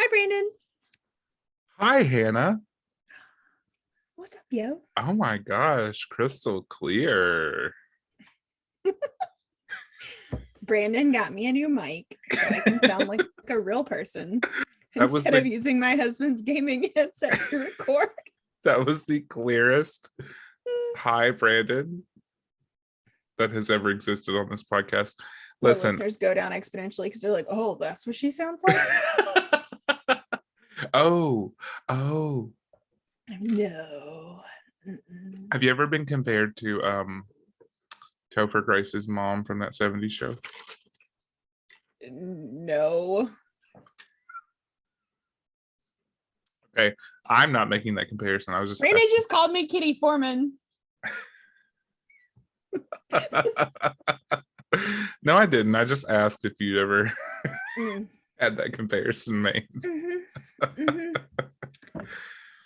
Hi, Brandon. Hi, Hannah. What's up, yo? Oh my gosh, crystal clear. Brandon got me a new mic so I can sound like a real person That was instead of the using my husband's gaming headset to record. that was the clearest hi, Brandon, that has ever existed on this podcast. Our Listen. listeners go down exponentially because they're like, oh, that's what she sounds like. Oh. No. Mm-mm. Have you ever been compared to Topher Grace's mom from that 70s show? No. Okay, I'm not making that comparison. I was just Brandon asking. just called me Kitty Foreman. No, I didn't. I just asked if you'd ever Mm. had that comparison made.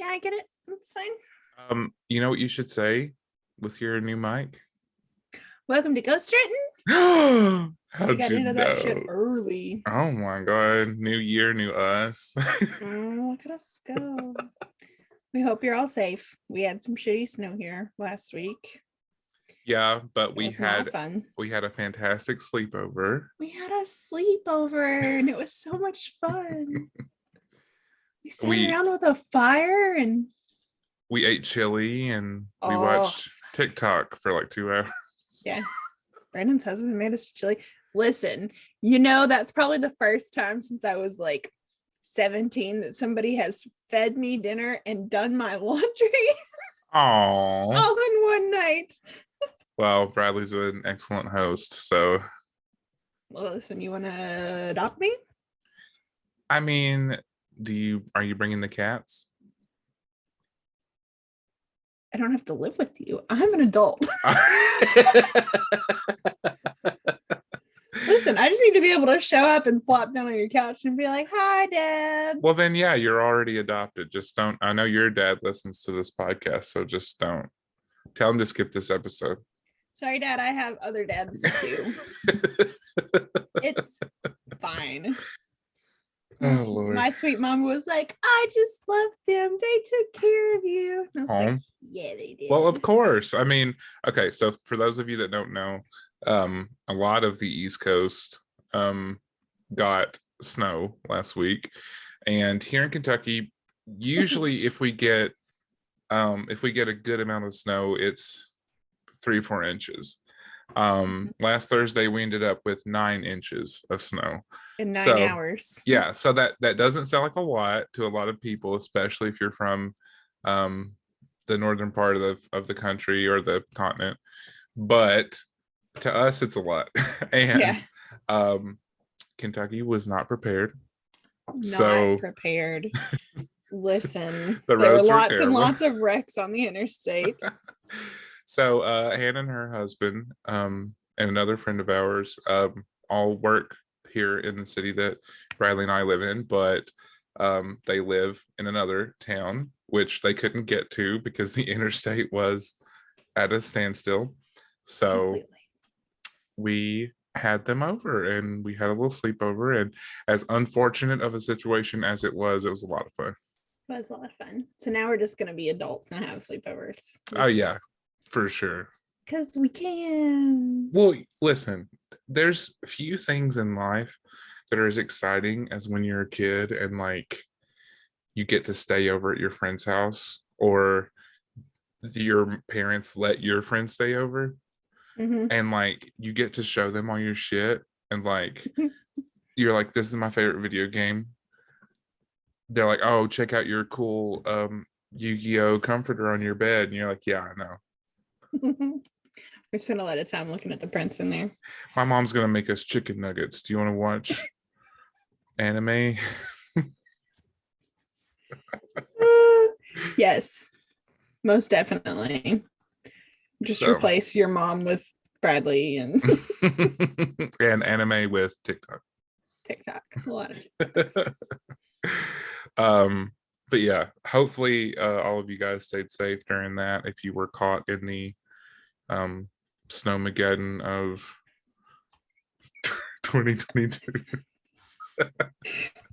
Yeah, I get it. That's fine. You know what you should say with your new mic? Welcome to GhostWritten. How'd We got you into know? that shit early. Oh my god, new year, new us. Look at us go. We hope you're all safe. We had some shitty snow here last week. Yeah, but It we was not fun. had a fantastic sleepover. We had a sleepover and it was so much fun. We sat around with a fire and we ate chili and we watched TikTok for like 2 hours. Yeah. Brandon's husband made us chili. Listen, you know, that's probably the first time since I was like 17 that somebody has fed me dinner and done my laundry. All in one night. Well, Bradley's an excellent host, so. Well, listen, you want to adopt me? I mean, are you bringing the cats? I don't have to live with you. I'm an adult. Listen, I just need to be able to show up and flop down on your couch and be like, hi, Dad. Well, then, yeah, you're already adopted. Just don't. I know your dad listens to this podcast, so just don't. Tell him to skip this episode. Sorry, Dad. I have other dads too. It's fine. Oh, Lord. My sweet mom was like, I just love them. They took care of you. And I was like, yeah, they did. Well, of course. I mean, okay, so for those of you that don't know, a lot of the East Coast got snow last week. And here in Kentucky, usually if we get a good amount of snow, it's 3 or 4 inches. Last Thursday we ended up with 9 inches of snow in 9 hours. Yeah, so that doesn't sound like a lot to a lot of people, especially if you're from the northern part of the country or the continent, but to us it's a lot. And Kentucky was not prepared. Prepared. Listen, there were lots and lots of wrecks on the interstate. So Hannah and her husband and another friend of ours all work here in the city that Bradley and I live in, but they live in another town, which they couldn't get to because the interstate was at a standstill. So we had them over and we had a little sleepover, and as unfortunate of a situation as it was a lot of fun. It was a lot of fun. So now we're just going to be adults and have sleepovers. Oh, yeah, for sure. Because we can. Well, listen, there's few things in life that are as exciting as when you're a kid and like you get to stay over at your friend's house, or your parents let your friends stay over. Mm-hmm. And like you get to show them all your shit and like you're like, this is my favorite video game. They're like, oh, check out your cool Yu-Gi-Oh comforter on your bed, and you're like, yeah, I know. We spent a lot of time looking at the prints in there. My mom's gonna make us chicken nuggets. Do you want to watch anime? Yes, most definitely. Just replace your mom with Bradley and and anime with TikTok. A lot of TikToks. But yeah, hopefully all of you guys stayed safe during that. If you were caught in the snowmageddon of 2022.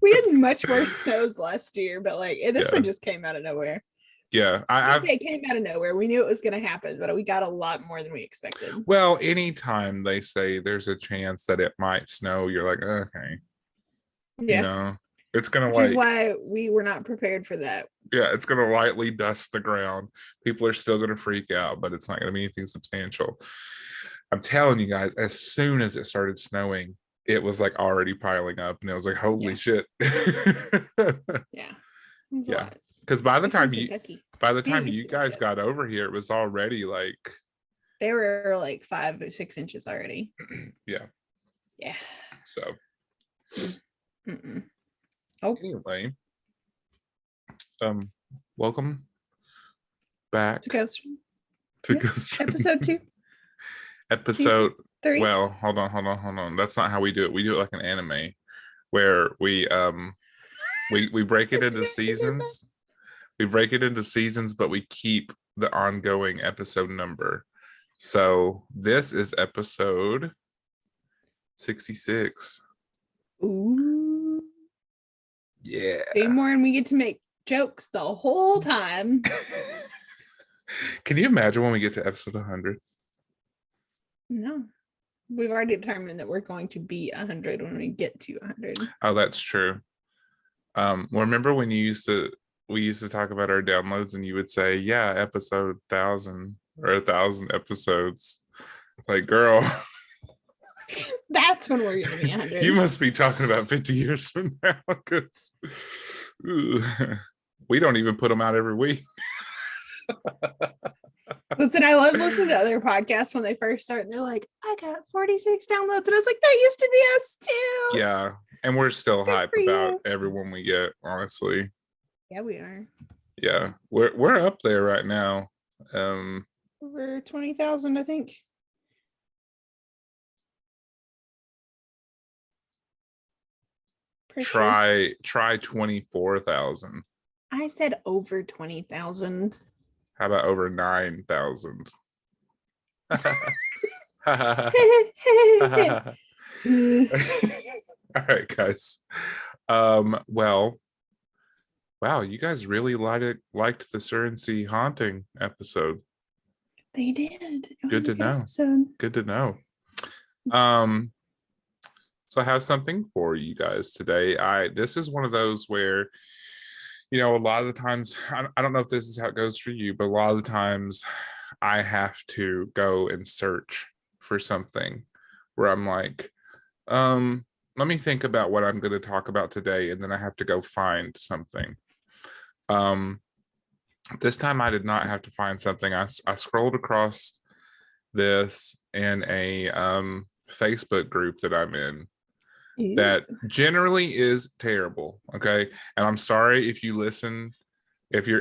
We had much worse snows last year, but like this Yeah. one just came out of nowhere. Yeah, I would say it came out of nowhere. We knew it was going to happen, but we got a lot more than we expected. well, anytime they say there's a chance that it might snow, you're like, okay, Yeah. it's gonna Which is why we were not prepared for that. yeah, it's gonna lightly dust the ground. People are still gonna freak out, but it's not gonna be anything substantial. I'm telling you guys, as soon as it started snowing, it was like already piling up, and it was like, holy shit. Yeah. Yeah. Because by the time used you to that guys shit. got over here, it was already like They were like 5 or 6 inches already. yeah. Yeah. So Oh, anyway, welcome back to Ghost to Ghost episode 2. Episode 3. Well, hold on. That's not how we do it. We do it like an anime where we break it into seasons. We break it into seasons, but we keep the ongoing episode number. So this is episode 66. Ooh. Yeah. 3 more and we get to make jokes the whole time. Can you imagine when we get to episode 100? No. We've already determined that we're going to be 100 when we get to 100. Oh, that's true. Remember when we used to talk about our downloads and you would say, yeah, episode 1,000 or 1,000 episodes. Like, girl, that's when we're going to be 100. You must be talking about 50 years from now because we don't even put them out every week. Listen, I love listening to other podcasts when they first start and they're like, I got 46 downloads. And I was like, that used to be us too. Yeah. And we're still Good hype for about you. everyone we get, honestly. Yeah, we are. Yeah. We're up there right now. Over 20,000, I think. Try 24,000. I said over 20,000. How about over 9,000? All right, guys. Well, wow, you guys really liked the Surrency haunting episode. They did. Good to know. Good to know. So I have something for you guys today. This is one of those where, a lot of the times, I don't know if this is how it goes for you, but a lot of the times I have to go and search for something where I'm like, let me think about what I'm going to talk about today, and then I have to go find something. This time I did not have to find something. I scrolled across this in a Facebook group that I'm in. Ew. That generally is terrible. Okay. And I'm sorry if you're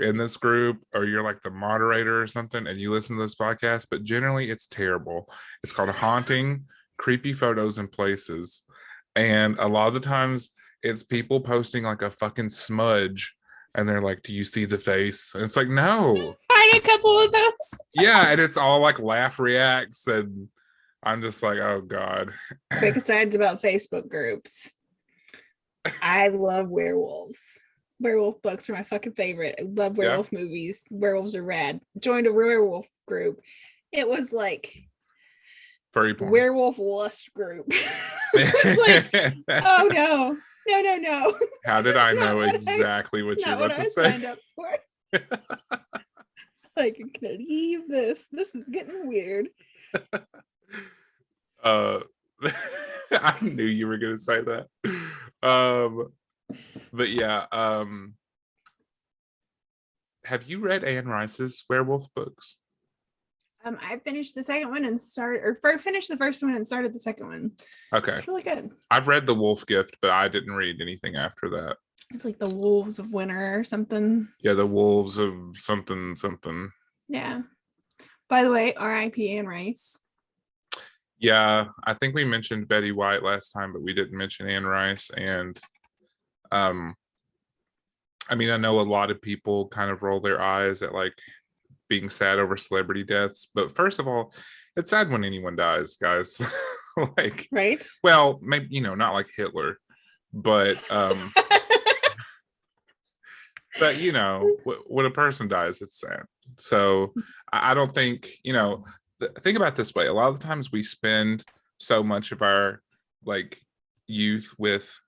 in this group or you're like the moderator or something and you listen to this podcast, but generally it's terrible. It's called Haunting Creepy Photos and Places. And a lot of the times it's people posting like a fucking smudge and they're like, do you see the face? And it's like, no. Find a couple of those. Yeah. And it's all like laugh reacts and I'm just like, oh God. Quick asides about Facebook groups. I love werewolves. Werewolf books are my fucking favorite. I love werewolf movies. Werewolves are rad. Joined a werewolf group. It was like furry porn. Werewolf lust group. It was like, oh no. No. How did I know exactly what you're about to say? Signed up for. Like, I can leave this. This is getting weird. I knew you were gonna say that. But yeah, have you read Anne Rice's werewolf books? I finished the second one and finished the first one and started the second one. Okay. It's really good. I've read The Wolf Gift, but I didn't read anything after that. It's like the Wolves of Winter or something. Yeah, the Wolves of something. Yeah. By the way, R.I.P. Anne Rice. Yeah, I think we mentioned Betty White last time, but we didn't mention Anne Rice. And I know a lot of people kind of roll their eyes at like being sad over celebrity deaths, but first of all, it's sad when anyone dies, guys. Like, right? Well, maybe not like Hitler, but you know, when a person dies, it's sad. So I don't think, you know, think about it this way. A lot of the times we spend so much of our like youth with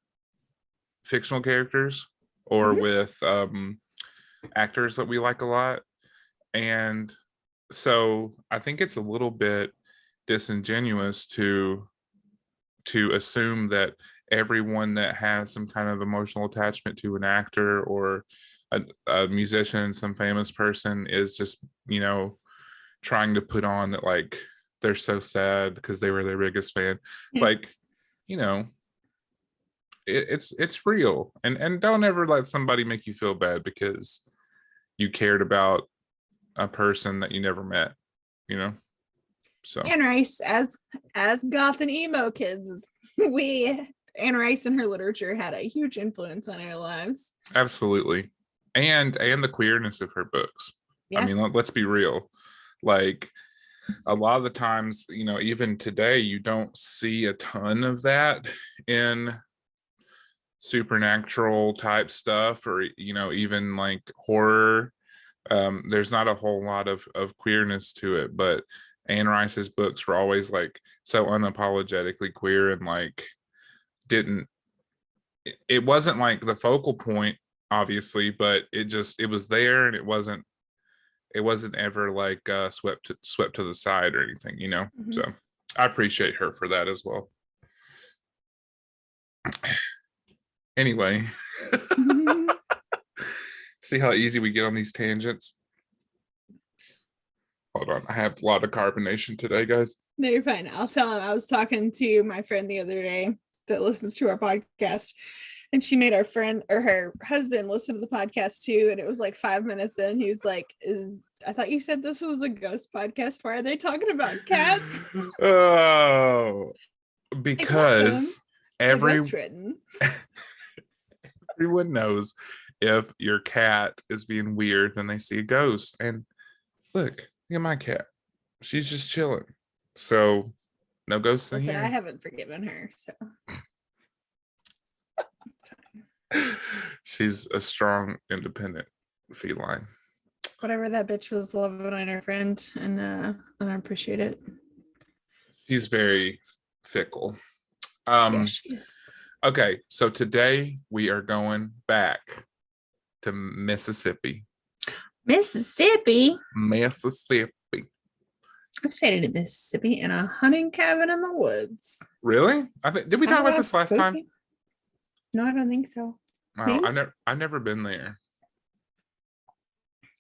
fictional characters or with actors that we like a lot. And so I think it's a little bit disingenuous to assume that everyone that has some kind of emotional attachment to an actor or a musician, some famous person, is just, you know, trying to put on that like they're so sad because they were their biggest fan. Like, you know, it's real, and don't ever let somebody make you feel bad because you cared about a person that you never met, you know. So Anne Rice, as goth and emo kids, Anne Rice and her literature had a huge influence on our lives. absolutely. And the queerness of her books. Yeah. I mean, let's be real. Like a lot of the times, you know, even today, you don't see a ton of that in supernatural type stuff, or, you know, even like horror. There's not a whole lot of queerness to it, but Anne Rice's books were always like so unapologetically queer, and like it wasn't like the focal point, obviously, but it was there, and it wasn't ever like swept to the side or anything, you know. So I appreciate her for that as well. Anyway, see how easy we get on these tangents. Hold on, I have a lot of carbonation today, guys. No, you're fine. I'll tell him. I was talking to my friend the other day that listens to our podcast, and she made our friend or her husband listen to the podcast too. And it was like 5 minutes in, he was like, I thought you said this was a ghost podcast. Why are they talking about cats? Oh, because GhostWritten. Everyone knows if your cat is being weird, then they see a ghost. And look at my cat. She's just chilling. So no ghosts in here. I haven't forgiven her. So she's a strong, independent feline. Whatever that bitch was loving on her friend, and I appreciate it. She's very fickle. Yeah, she is. Okay, so today we are going back to Mississippi. Mississippi. I've stayed in Mississippi in a hunting cabin in the woods. Really? Did we talk about this last time? No, I don't think so. Wow, I've never been there.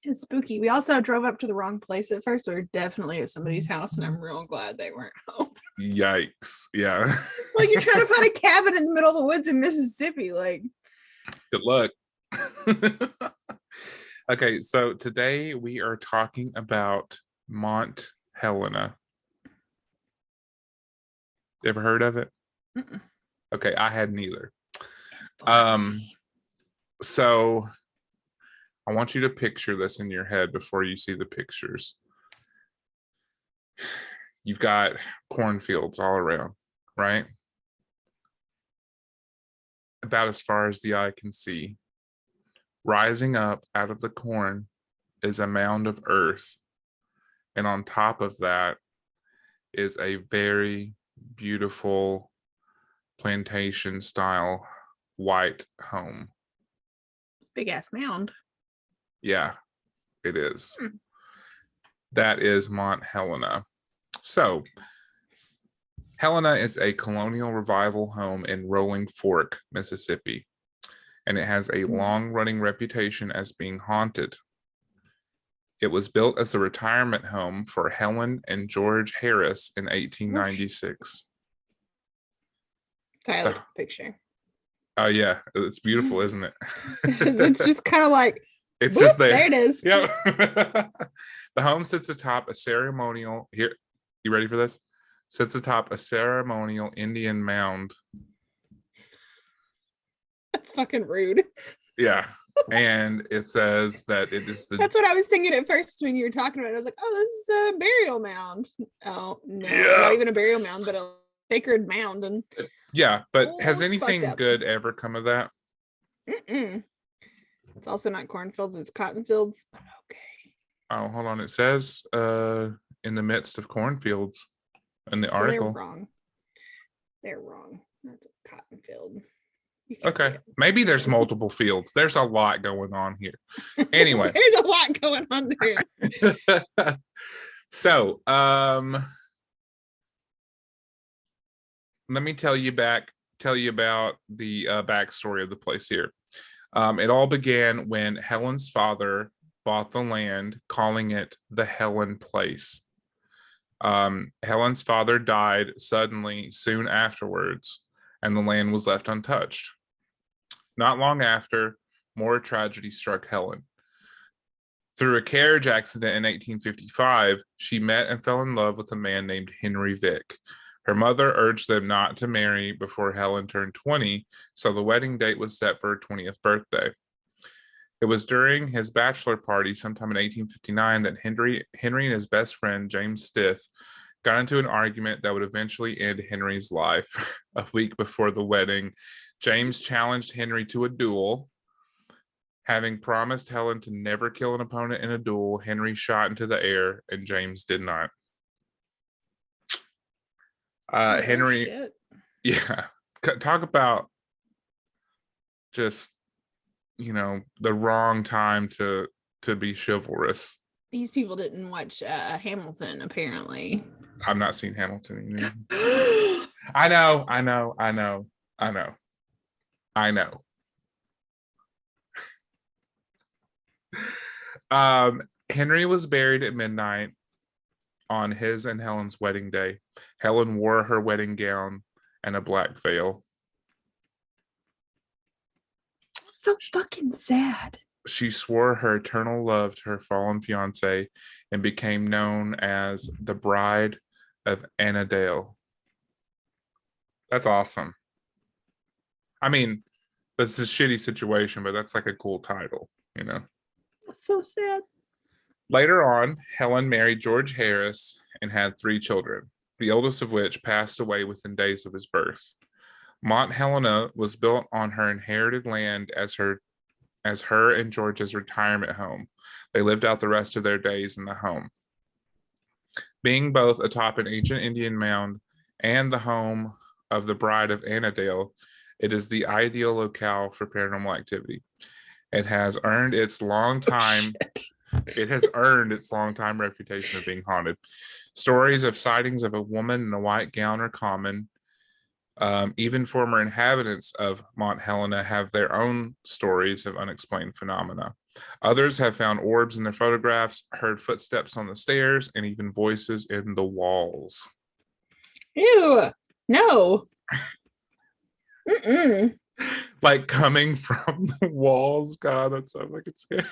It's spooky. We also drove up to the wrong place at first. We were definitely at somebody's house, and I'm real glad they weren't home. Yikes. Yeah. Like, you're trying to find a cabin in the middle of the woods in Mississippi. Like, good luck. Okay, so today we are talking about Mont Helena. You ever heard of it? Mm-mm. Okay, I hadn't either. So I want you to picture this in your head before you see the pictures. You've got cornfields all around, right? About as far as the eye can see. Rising up out of the corn is a mound of earth. And on top of that is a very beautiful plantation style white home. big ass mound. Yeah, it is. That is Mont Helena. So Helena is a colonial revival home in Rolling Fork, Mississippi, and it has a long-running reputation as being haunted. It was built as a retirement home for Helen and George Harris in 1896. Sorry, I looked at the picture. Oh yeah, it's beautiful, isn't it? It's just kind of like, it's just there. There it is. Yep. The home sits atop a ceremonial, here, you ready for this? Sits atop a ceremonial Indian mound. That's fucking rude. Yeah. And it says that it is the... That's what I was thinking at first when you were talking about it. I was like, oh, this is a burial mound. Oh, no, Yeah. not even a burial mound, but a sacred mound. And Yeah, but Oh, has it's fucked anything up. good ever come of that? Mm-mm. It's also not cornfields, it's cotton fields. But okay. Oh, hold on. It says in the midst of cornfields in the Well, they're article. wrong. They're wrong. That's a cotton field. You can't see Okay. it. Maybe there's multiple fields. There's a lot going on here. Anyway. There's a lot going on there. So, let me tell you about the backstory of the place here. It all began when Helen's father bought the land, calling it the Helen Place. Helen's father died suddenly soon afterwards, and the land was left untouched. Not long after, more tragedy struck Helen. Through a carriage accident in 1855, she met and fell in love with a man named Henry Vick. Her mother urged them not to marry before Helen turned 20, so the wedding date was set for her 20th birthday. It was during his bachelor party sometime in 1859 that Henry and his best friend, James Stith, got into an argument that would eventually end Henry's life. A week before the wedding, James challenged Henry to a duel. Having promised Helen to never kill an opponent in a duel, Henry shot into the air and James did not. Henry, shit. yeah, talk about just, the wrong time to be chivalrous. These people didn't watch Hamilton, apparently. I've not seen Hamilton either. I know. Henry was buried at midnight on his and Helen's wedding day. Helen wore her wedding gown and a black veil. So fucking sad. She swore her eternal love to her fallen fiance and became known as the Bride of Annandale. That's awesome. I mean, that's a shitty situation, but that's like a cool title, That's so sad. Later on, Helen married George Harris and had 3 children, the oldest of which passed away within days of his birth. Mont Helena was built on her inherited land as her and George's retirement home. They lived out the rest of their days in the home. Being both atop an ancient Indian mound and the home of the Bride of Annandale, it is the ideal locale for paranormal activity. It has earned its long time reputation of being haunted. Stories of sightings of a woman in a white gown are common. Even former inhabitants of Mont Helena have their own stories of unexplained phenomena. Others have found orbs in their photographs, heard footsteps on the stairs, and even voices in the walls. Ew. No. Mm-mm. Like coming from the walls. God, that sounds like it's scary.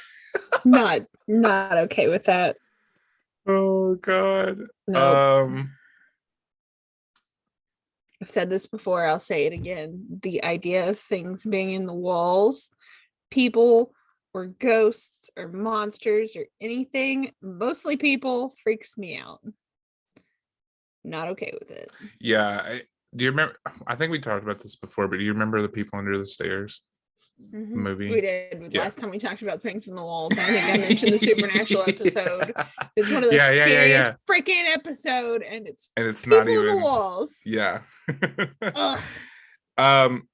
Not okay with that. Oh God. No. I've said this before, I'll say it again. The idea of things being in the walls, people or ghosts or monsters or anything, mostly people, freaks me out. Not okay with it. Yeah. Do you remember? I think we talked about this before, but do you remember the people under the stairs movie? We did. Last time we talked about things in the walls. I think I mentioned the supernatural episode. It's one of the scariest freaking episode, and it's not even in the walls. Yeah.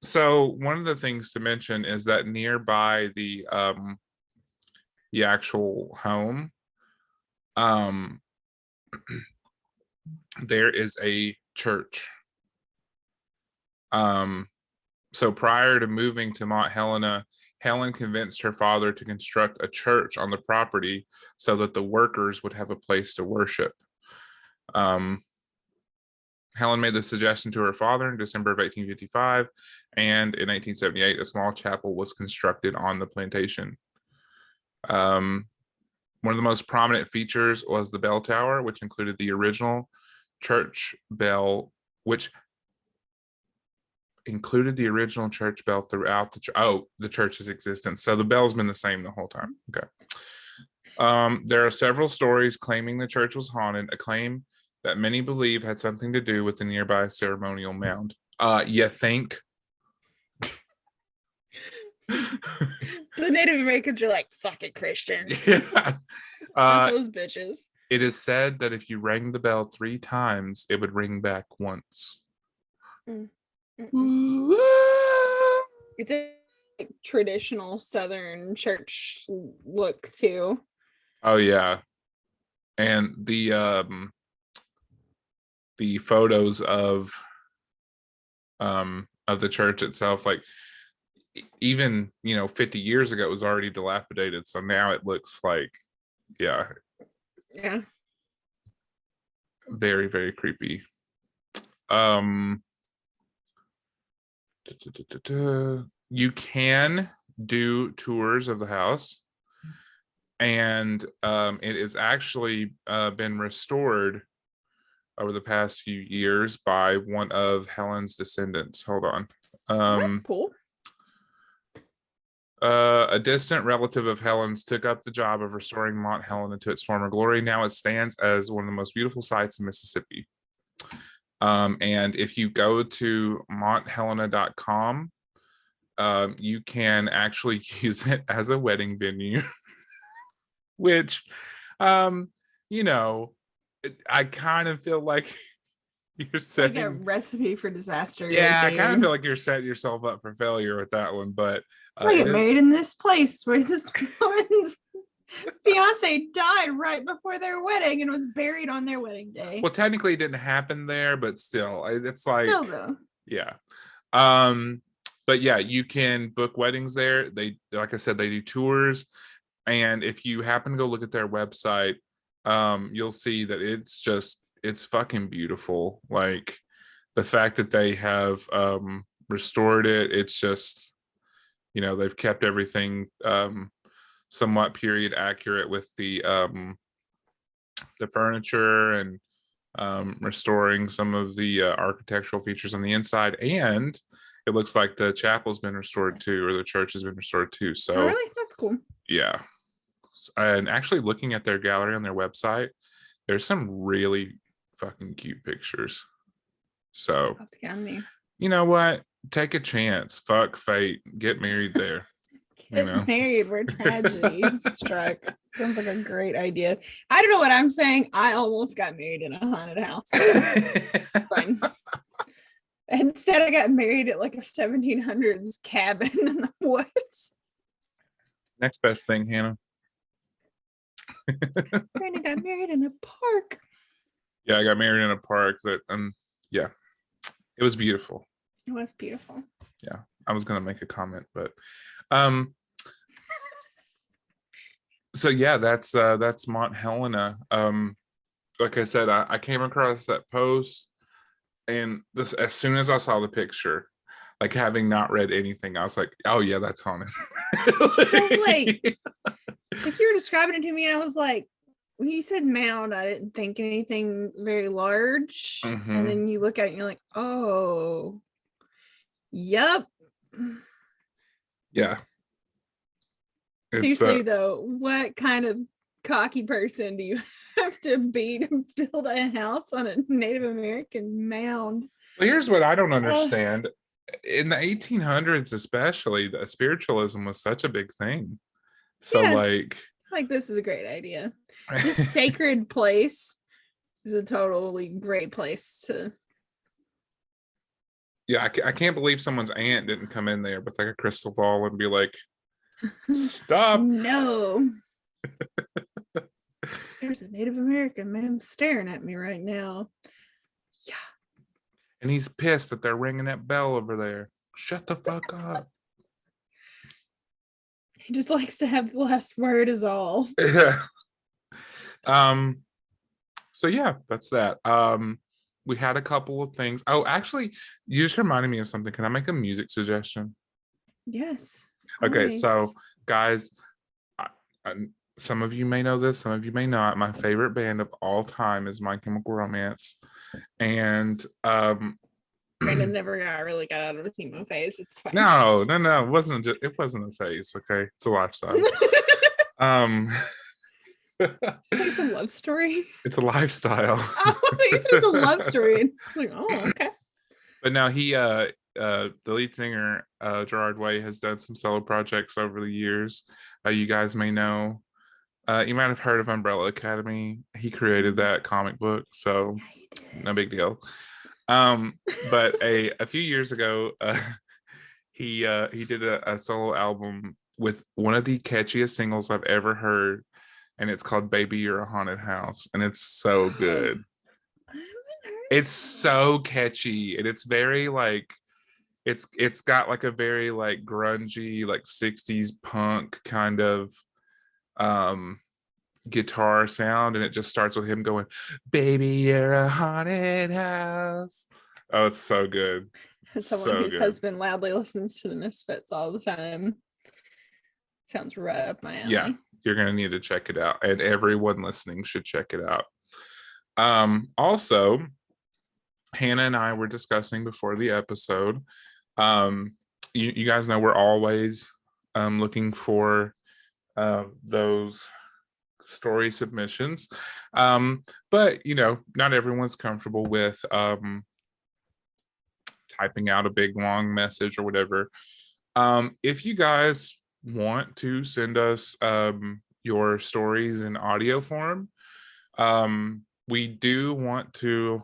So one of the things to mention is that nearby the actual home, there is a church. So prior to moving to Mont Helena, Helen convinced her father to construct a church on the property so that the workers would have a place to worship. Helen made the suggestion to her father in December of 1855, and in 1878, a small chapel was constructed on the plantation. One of the most prominent features was the bell tower, which included the original church bell, throughout the church's existence. So the bell's been the same the whole time. Okay. There are several stories claiming the church was haunted, a claim that many believe had something to do with the nearby ceremonial mound. You think? The Native Americans are like, fucking Christians. Yeah. Those bitches. It is said that if you rang the bell 3 times, it would ring back once. It's a traditional Southern church look too. Oh yeah, and the photos of the church itself, like even 50 years ago, it was already dilapidated. So now it looks like, yeah, very, very creepy. You can do tours of the house, and it has actually been restored over the past few years by one of Helen's descendants. Hold on. That's cool. A distant relative of Helen's took up the job of restoring Mont Helena to its former glory. Now it stands as one of the most beautiful sites in Mississippi. And if you go to monthelena.com, you can actually use it as a wedding venue, which, I kind of feel like you're setting like a recipe for disaster. Yeah, I kind of feel like you're setting yourself up for failure with that one, but I get married in this place where this woman's fiance died right before their wedding and was buried on their wedding day. Well, technically it didn't happen there, but still, it's like, no, though. Yeah. But yeah, you can book weddings there. They, like I said, they do tours, and if you happen to go look at their website, you'll see that it's fucking beautiful. Like the fact that they have restored it, it's just, they've kept everything somewhat period accurate with the furniture, and restoring some of the architectural features on the inside. And it looks like the chapel's been restored too, or the church has been restored too. So really, that's cool. Yeah. And actually looking at their gallery on their website, there's some really fucking cute pictures. So you know what? Take a chance. Fuck fate. Get married there. Get married where tragedy struck. Sounds like a great idea. I don't know what I'm saying. I almost got married in a haunted house. Fine. Instead, I got married at like a 1700s cabin in the woods. Next best thing, Hannah. Brandon got married in a park. Yeah, I got married in a park that yeah, it was beautiful. It was beautiful. Yeah, I was gonna make a comment, but so yeah, that's Mont Helena. Like I said, I came across that post, and this, as soon as I saw the picture, like having not read anything, I was like, oh yeah, that's haunted. So like you were describing it to me, and I was like, when you said mound, I didn't think anything very large. Mm-hmm. And then you look at it and you're like, oh, yep. Yeah. Seriously, though, what kind of cocky person do you have to be to build a house on a Native American mound? Well, here's what I don't understand. In the 1800s, especially, the spiritualism was such a big thing. So yeah, like this is a great idea. This sacred place is a totally great place to. Yeah, I can't believe someone's aunt didn't come in there with like a crystal ball and be like, stop. No. There's a Native American man staring at me right now. Yeah. And he's pissed that they're ringing that bell over there. Shut the fuck up. He just likes to have the last word is all. Yeah. So yeah, that's that. We had a couple of things. Oh, actually, you just reminded me of something. Can I make a music suggestion? Yes. Okay, always. so guys, some of you may know this, some of you may not. My favorite band of all time is My Chemical Romance, and Brandon never really got out of a emo phase. It's fine. No, it wasn't a phase. Okay, it's a lifestyle. It's a love story. It's a lifestyle. Oh, I thought you said it's a love story. It's like, oh, okay. But now the lead singer, Gerard Way, has done some solo projects over the years. You guys may know, you might have heard of Umbrella Academy. He created that comic book, so no big deal. But a few years ago, he did a solo album with one of the catchiest singles I've ever heard, and it's called "Baby You're a Haunted House," and it's so good. It's so catchy, and it's very like it's got like a very like grungy like 60s punk kind of um guitar sound, and it just starts with him going, "Baby, you're a haunted house." Oh, it's so good. As someone So whose good. husband loudly listens to the Misfits all the time, sounds right up my alley. Yeah, you're gonna need to check it out, and everyone listening should check it out. Also, Hannah and I were discussing before the episode. You guys know we're always looking for those story submissions, but not everyone's comfortable with typing out a big long message or whatever. If you guys want to send us your stories in audio form, we do want to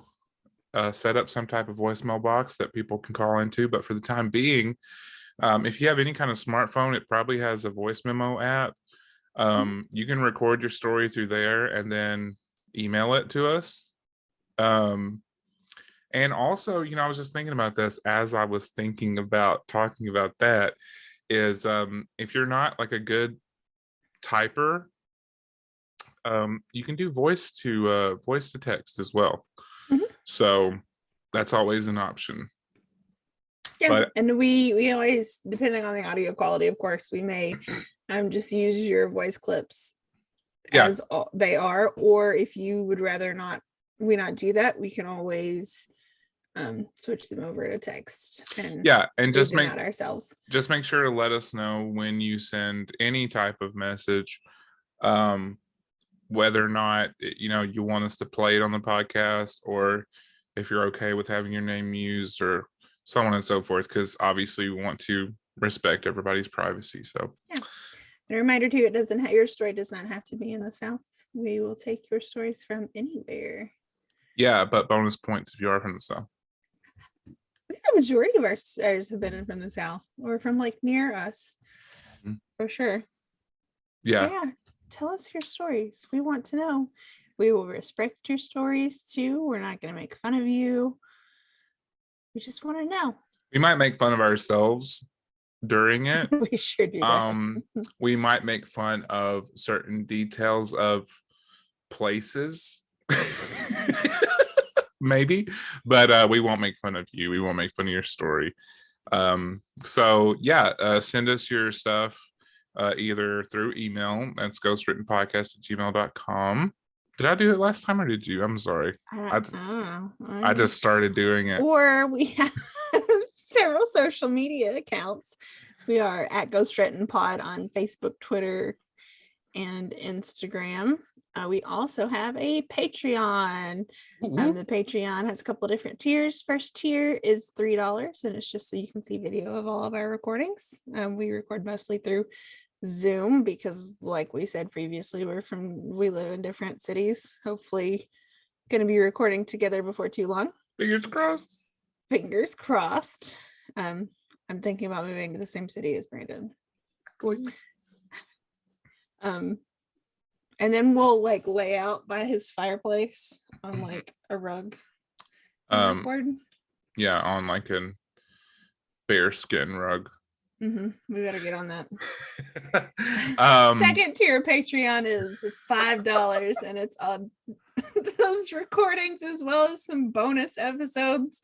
set up some type of voicemail box that people can call into, but for the time being, if you have any kind of smartphone, it probably has a voice memo app. You can record your story through there and then email it to us. And also, I was just thinking about this as I was thinking about talking about that is if you're not like a good typer, you can do voice to text as well. Mhm. So that's always an option. Yeah, But and we always, depending on the audio quality, of course, we may just use your voice clips as they are, or if you would rather we not do that, we can always switch them over to text and just make out ourselves. Just make sure to let us know when you send any type of message, whether or not you want us to play it on the podcast, or if you're okay with having your name used, or so on and so forth, because obviously we want to respect everybody's privacy. So yeah. And a reminder too, your story does not have to be in the South. We will take your stories from anywhere. Yeah, but bonus points if you are from the South. I think the majority of our stories have been from the South or from like near us. Mm-hmm. For sure. Yeah. Tell us your stories. We want to know. We will respect your stories too. We're not going to make fun of you. We just want to know. We might make fun of ourselves during it. We sure do that. We might make fun of certain details of places. Maybe, but we won't make fun of you. We won't make fun of your story. So yeah, send us your stuff either through email. That's ghostwrittenpodcast@gmail.com. Did I do it last time or did you? I'm sorry. I just started doing it. Or we have several social media accounts. We are at GhostWritten Pod on Facebook, Twitter, and Instagram. We also have a Patreon. The Patreon has a couple of different tiers. First tier is $3, and it's just so you can see video of all of our recordings. We record mostly through Zoom because, like we said previously, we live in different cities. Hopefully going to be recording together before too long. Fingers crossed. Fingers crossed. I'm thinking about moving to the same city as Brandon. Please. And then we'll like lay out by his fireplace on like a rug. Yeah, on like a bear skin rug. We better get on that. Second tier Patreon is $5, and it's on those recordings as well as some bonus episodes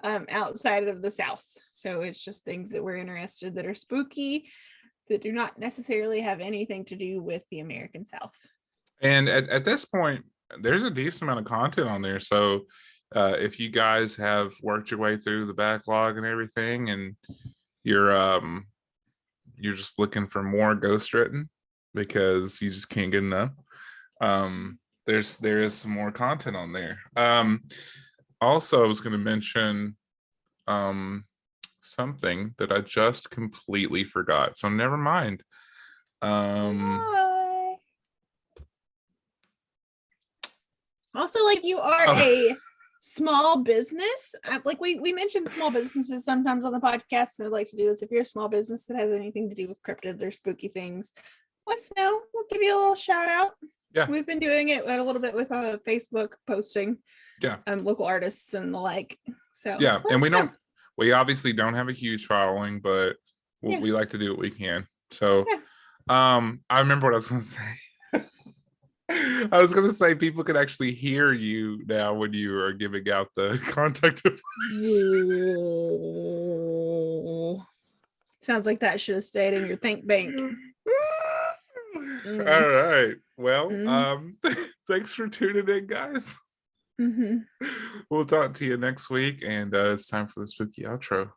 outside of the South. So it's just things that we're interested that are spooky, that do not necessarily have anything to do with the American South. And at this point, there's a decent amount of content on there. So if you guys have worked your way through the backlog and everything, and you're just looking for more Ghostwritten because you just can't get enough, there is some more content on there. Also, I was going to mention something that I just completely forgot. So never mind. Bye. Also, like, you are Oh. a small business. Like we mentioned small businesses sometimes on the podcast, and I'd like to do this. If you're a small business that has anything to do with cryptids or spooky things, let us know. We'll give you a little shout out. Yeah. We've been doing it a little bit with Facebook posting. Yeah. Local artists and the like. So yeah, and we obviously don't have a huge following, but we like to do what we can. So I remember what I was going to say. I was going to say people can actually hear you now when you are giving out the contact information. Sounds like that should have stayed in your think bank. All right. Well, thanks for tuning in, guys. We'll talk to you next week, and it's time for the spooky outro.